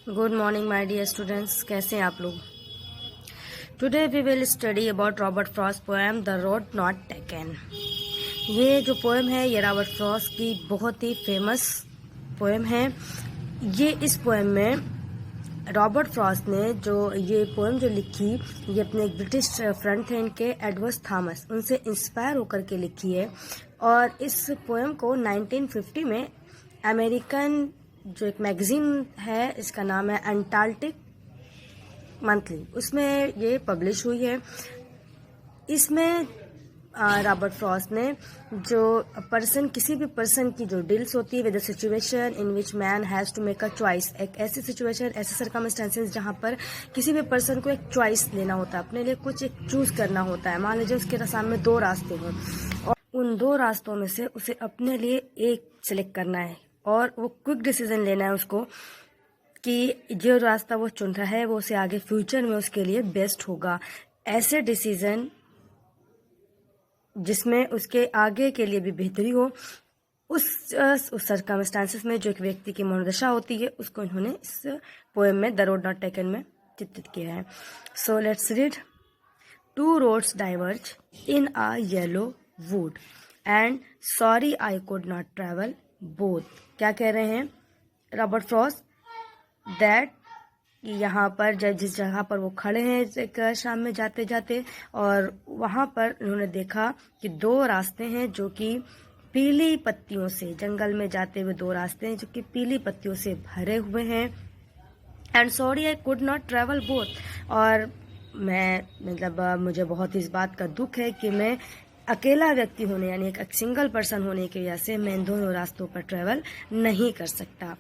Good morning my dear students, कैसे हैं आप लोग। Today we will study about Robert Frost poem the road not taken. ये जो पोएम है ये रॉबर्ट फ्रॉस्ट की बहुत ही फेमस पोएम है। इस पोएम में रॉबर्ट फ्रॉस्ट ने ये पोएम जो लिखी, ये अपने एक ब्रिटिश फ्रेंड थे इनके, एडवर्ड थॉमस, उनसे इंस्पायर होकर के लिखी है। और इस पोएम को 1950 में अमेरिकन जो एक मैगजीन है, इसका नाम है अंटार्कटिक मंथली, उसमें ये पब्लिश हुई है। इसमें रॉबर्ट फ्रॉस्ट ने किसी भी पर्सन की जो डील्स होती है with the situation in which man has to make a choice, एक ऐसी सिचुएशन, ऐसे सर्कमस्टेंसेस जहाँ पर किसी भी पर्सन को एक चॉइस लेना होता है, अपने लिए कुछ एक चूज करना होता है। मान लीजिए उसके सामने दो रास्ते हों और उन दो रास्तों में से उसे अपने लिए एक सिलेक्ट करना है और वो क्विक डिसीजन लेना है उसको कि जो रास्ता वो चुन रहा है वो उसे आगे फ्यूचर में उसके लिए बेस्ट होगा। ऐसे डिसीजन जिसमें उसके आगे के लिए भी बेहतरी हो, उस सर्कमस्टांसेस में जो एक व्यक्ति की मनोदशा होती है, उसको इन्होंने इस पोएम में द रोड नॉट टेकन में चित्रित किया है। So let's read. Two roads diverge in a yellow wood and sorry I could not travel both. क्या कह रहे हैं रॉबर्ट फ्रॉस्ट? दैट यहाँ पर जिस जगह पर वो खड़े हैं एक शाम में जाते जाते, और वहाँ पर उन्होंने देखा कि दो रास्ते हैं जो कि पीली पत्तियों से, जंगल में जाते हुए दो रास्ते हैं जो कि पीली पत्तियों से भरे हुए हैं। And sorry I could not travel both, और मुझे बहुत इस बात का दुख है कि मैं अकेला व्यक्ति होने, यानी एक सिंगल पर्सन होने की वजह से मैं इन दोनों रास्तों पर ट्रेवल नहीं कर सकता।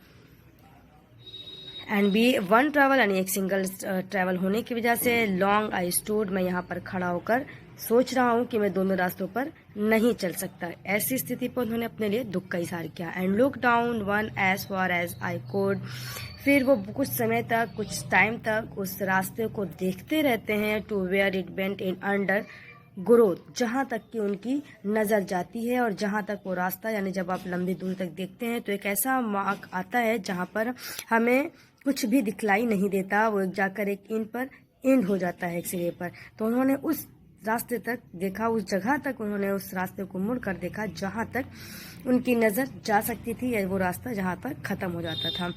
एंड बी वन ट्रैवल, यानी एक सिंगल ट्रैवल होने की वजह से लॉन्ग आई स्टूड, मैं यहाँ पर खड़ा होकर सोच रहा हूँ कि मैं दोनों रास्तों पर नहीं चल सकता। ऐसी स्थिति पर उन्होंने अपने लिए दुख का इजहार किया। And look down one as far as I could, फिर वो कुछ समय तक, कुछ टाइम तक उस रास्ते को देखते रहते हैं। To where it bent in undergrowth, जहाँ तक कि उनकी नज़र जाती है और जहाँ तक वो रास्ता, यानी जब आप लंबी दूरी तक देखते हैं तो एक ऐसा मार्क आता है जहाँ पर हमें कुछ भी दिखलाई नहीं देता, वो जाकर एक इन पर एंड हो जाता है, एक सिरे पर। तो उन्होंने उस रास्ते तक देखा, उस जगह तक उन्होंने उस रास्ते को मुड़ कर देखा जहाँ तक उनकी नज़र जा सकती थी, या वो रास्ता जहाँ पर ख़त्म हो जाता था।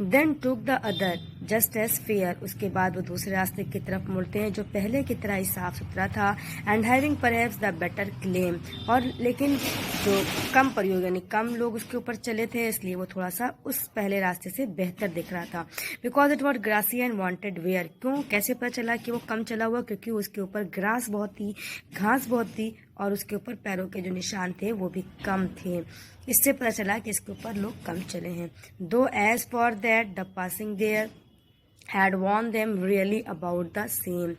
Then took the other just as fair, उसके बाद वो दूसरे रास्ते की तरफ मुड़ते हैं जो पहले की तरह ही साफ सुथरा था। And having perhaps the better claim, और लेकिन जो कम प्रयोग, यानी कम लोग उसके ऊपर चले थे, इसलिए वो थोड़ा सा उस पहले रास्ते से बेहतर दिख रहा था। Because it was grassy and wanted wear, क्यों, कैसे पता चला कि वो कम चला हुआ? क्योंकि उसके ऊपर ग्रास बहुत थी, घास बहुत थी, और उसके ऊपर पैरों के जो निशान थे वो भी कम थे। इससे पता चला कि इसके ऊपर लोग कम चले हैं। Though as for that the passing there had worn them really about the same,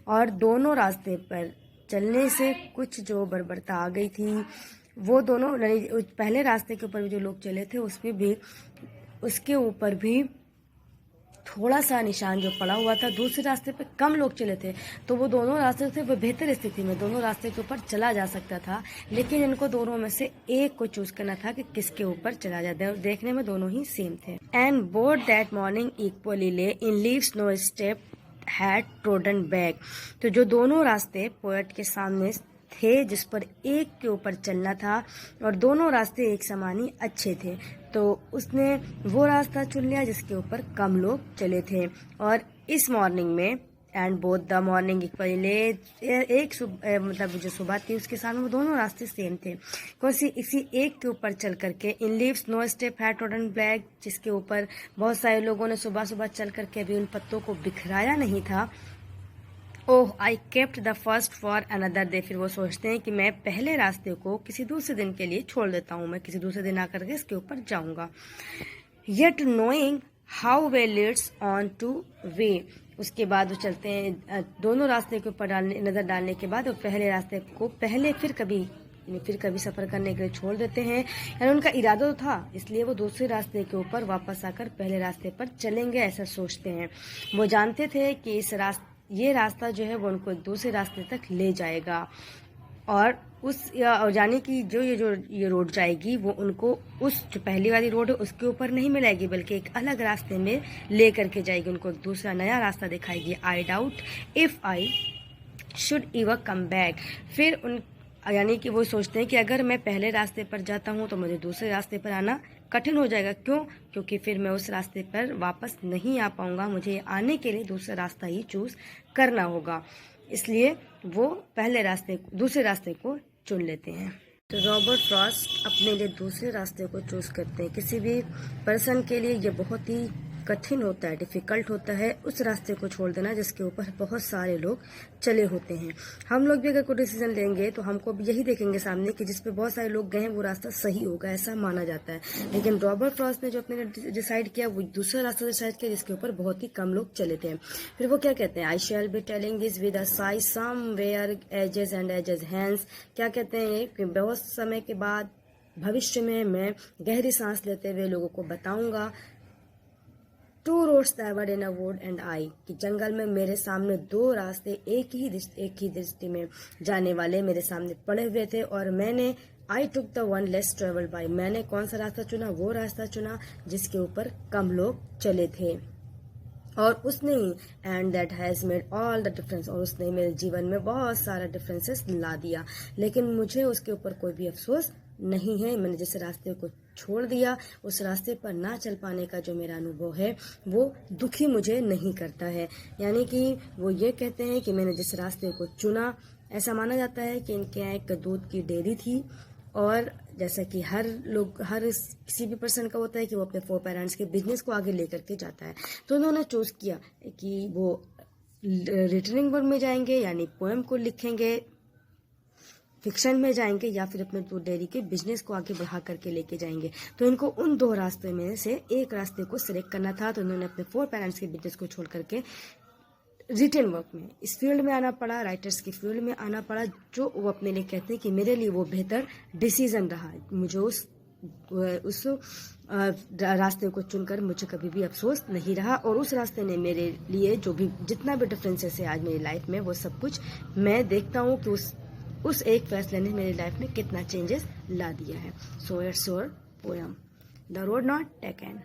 और दोनों रास्ते पर चलने से कुछ जो बर्बरता आ गई थी, वो दोनों, पहले रास्ते के ऊपर भी जो लोग चले थे उसके ऊपर भी थोड़ा सा निशान जो पड़ा हुआ था। दूसरे रास्ते पे कम लोग चले थे, तो वो दोनों रास्ते थे वो बेहतर स्थिति में, दोनों रास्ते के ऊपर चला जा सकता था, लेकिन इनको दोनों में से एक को चूज करना था कि किसके ऊपर चला जाए। देखने में दोनों ही सेम थे। And both that morning equally lay in leaves no step had trodden back, तो जो दोनों रास्ते पोएट के सामने थे जिस पर एक के ऊपर चलना था, और दोनों रास्ते एक समान ही अच्छे थे, तो उसने वो रास्ता चुन लिया जिसके ऊपर कम लोग चले थे। और इस मॉर्निंग में एंड बोथ द मॉर्निंग पहले मतलब जो सुबह थी उसके सामने वो दोनों रास्ते सेम थे। इसी एक के ऊपर चल करके in leaves no step had trodden black, जिसके ऊपर बहुत सारे लोगों ने सुबह सुबह चल करके अभी उन पत्तों को बिखराया नहीं था। Oh I kept the first for another day, फिर वो सोचते हैं कि मैं पहले रास्ते को किसी दूसरे दिन के लिए छोड़ देता हूँ, मैं किसी दूसरे दिन आकर के इसके ऊपर जाऊंगा। Yet knowing how way Leeds on two way, उसके बाद वो चलते हैं दोनों रास्ते के ऊपर नज़र डालने के बाद वो पहले रास्ते को फिर कभी सफ़र करने के लिए छोड़ देते हैं। यानी उनका इरादा तो था, इसलिए वो दूसरे रास्ते के ऊपर वापस आकर पहले रास्ते पर चलेंगे, ऐसा सोचते हैं। वो जानते थे कि ये रास्ता जो है वो उनको दूसरे रास्ते तक ले जाएगा। और यानी कि जो ये रोड जाएगी वो उनको उस जो पहली वाली रोड है उसके ऊपर नहीं मिलाएगी, बल्कि एक अलग रास्ते में ले करके जाएगी, उनको एक दूसरा नया रास्ता दिखाएगी। I doubt if I should इवर come back. फिर उन यानी कि वो सोचते हैं कि अगर मैं पहले रास्ते पर जाता हूँ तो मुझे दूसरे रास्ते पर आना कठिन हो जाएगा। क्यों? क्योंकि फिर मैं उस रास्ते पर वापस नहीं आ पाऊँगा, मुझे आने के लिए दूसरा रास्ता ही चूज़ करना होगा। इसलिए वो दूसरे रास्ते को चुन लेते हैं। तो रॉबर्ट फ्रॉस्ट अपने लिए दूसरे रास्ते को चूज़ करते हैं। किसी भी पर्सन के लिए ये बहुत ही कठिन होता है, डिफ़िकल्ट होता है उस रास्ते को छोड़ देना जिसके ऊपर बहुत सारे लोग चले होते हैं। हम लोग भी अगर कोई डिसीजन लेंगे तो हमको भी यही देखेंगे सामने कि जिस पे बहुत सारे लोग गए हैं वो रास्ता सही होगा, ऐसा माना जाता है। लेकिन रॉबर्ट फ्रॉस्ट ने जो अपने डिसाइड किया वो दूसरा रास्ता डिसाइड किया जिसके ऊपर बहुत ही कम लोग चले थे। फिर वो क्या कहते हैं, I shall be telling this with a sigh somewhere ages and ages hence. क्या कहते हैं कि बहुत समय के बाद भविष्य में मैं गहरी सांस लेते हुए लोगों को बताऊंगा, two roads diverged in a wood and I, कि जंगल में मेरे सामने दो रास्ते एक ही दृष्टि में जाने वाले मेरे सामने पड़े हुए थे और मैंने I took the one less travelled by, मैंने कौन सा रास्ता चुना, वो रास्ता चुना जिसके ऊपर कम लोग चले थे। और उसने ही and that has made all the difference, और उसने मेरे जीवन में बहुत सारा डिफरेंसेस ला दिया। लेकिन मुझे उसके ऊपर कोई भी अफसोस नहीं है। मैंने जिस रास्ते को छोड़ दिया उस रास्ते पर ना चल पाने का जो मेरा अनुभव है वो दुखी मुझे नहीं करता है। यानी कि वो ये कहते हैं कि मैंने जिस रास्ते को चुना, ऐसा माना जाता है कि इनके यहाँ एक दूध की डेयरी थी और जैसा कि हर किसी भी पर्सन का होता है कि वो अपने 4 पेरेंट्स के बिजनेस को आगे लेकर के जाता है। तो उन्होंने चूज़ किया कि वो रिटनिंग वर्ड में जाएंगे यानी पोएम को लिखेंगे, फिक्शन में जाएंगे, या फिर अपने दूध डेयरी के बिजनेस को आगे बढ़ा करके लेके जाएंगे। तो इनको उन 2 रास्ते में से एक रास्ते को सिलेक्ट करना था। तो उन्होंने अपने 4 पेरेंट्स के बिजनेस को छोड़ करके रिटन वर्क में, इस फील्ड में आना पड़ा, राइटर्स की फील्ड में आना पड़ा, जो वो अपने लिए कहते हैं कि मेरे लिए वो बेहतर डिसीजन रहा। मुझे उस रास्ते को चुनकर मुझे कभी भी अफसोस नहीं रहा और उस रास्ते ने मेरे लिए जो भी जितना भी डिफरेंसेस है आज मेरी लाइफ में वो सब कुछ मैं देखता हूँ कि उस एक फैसले ने मेरी लाइफ में कितना चेंजेस ला दिया है। So it's your poem the road not taken.